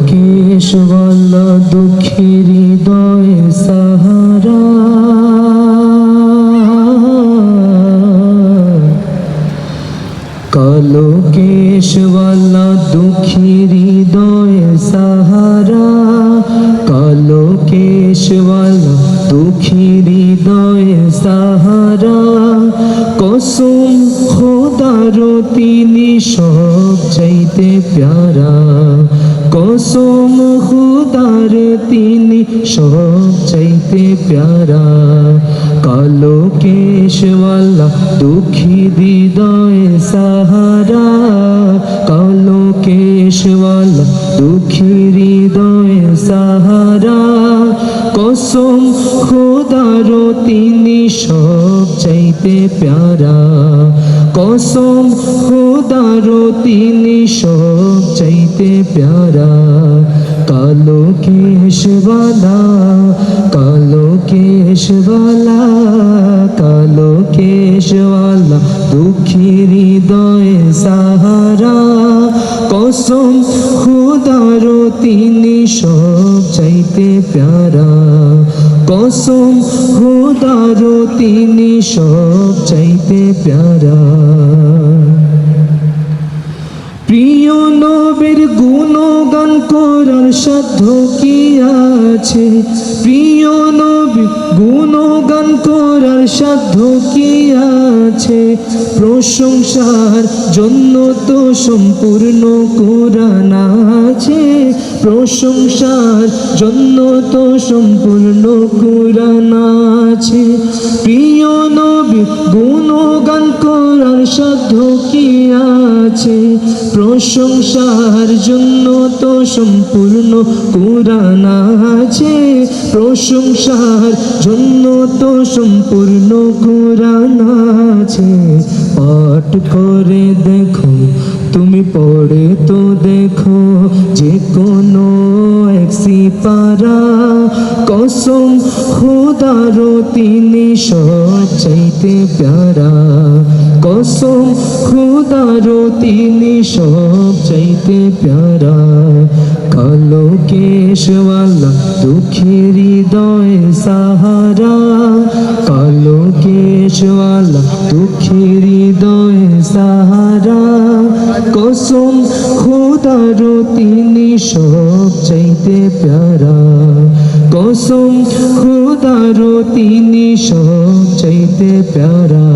কেশওয়ালা দুঃখীর হৃদয় সাহারা, কালো কেশওয়ালা দুঃখীর হৃদয় সাহারা, কালো কেশওয়ালা দুঃখীর হৃদয় সাহারা। কসম খোদার তিনি সব চাইতে প্যারা, কসম খোদার তিনি সব চাইতে প্যারা। কালো কেশওয়ালা দুঃখী হৃদয় সাহারা, কালো কেশওয়ালা দুঃখী হৃদয় সাহারা। কসম খোদার তিনি সব চাইতে প্যারা, কসম খোদার তিনি সব চাইতে প্যারা। কালো কেশওয়ালা, কালো কেশওয়ালা, কালো কেশওয়ালা দুঃখী হৃদয় সাহারা। কসম খোদার তিনি সব চাইতে প্যারা, কসম খোদার তিনি সব চাইতে প্যারা। প্রিয় নবীর গুণগান করার সাধ্য কি আছে, প্রিয় নবীর গুণগান করার সাধ্য কি আছে। প্রশংসার জন্য তো সম্পূর্ণ কোরআন আছে, প্রশংসার জন্য তো সম্পূর্ণ কোরআন আছে। প্রিয় নবীর গুণগান করার সাধ্য কি আছে, প্রশংসার জন্য তো সম্পূর্ণ কোরআন আছে, প্রশংসার জন্য তো সম্পূর্ণ কোরআন আছে। পাঠ করে দেখো, তুমি পড়ে তো দেখো, যে কোনো এক সিপারা। কসম খোদার তিনি সব চাইতে প্যারা, কসম খোদার তিনি সব চাইতে প্যারা। কালো কেশওয়ালা দুঃখীর হৃদয় সাহারা, কালো কেশওয়ালা দুঃখীর হৃদয় সাহারা। কসম খোদার তিনি সব চাইতে প্যারা, কসম খোদার তিনি সব চাইতে প্যারা।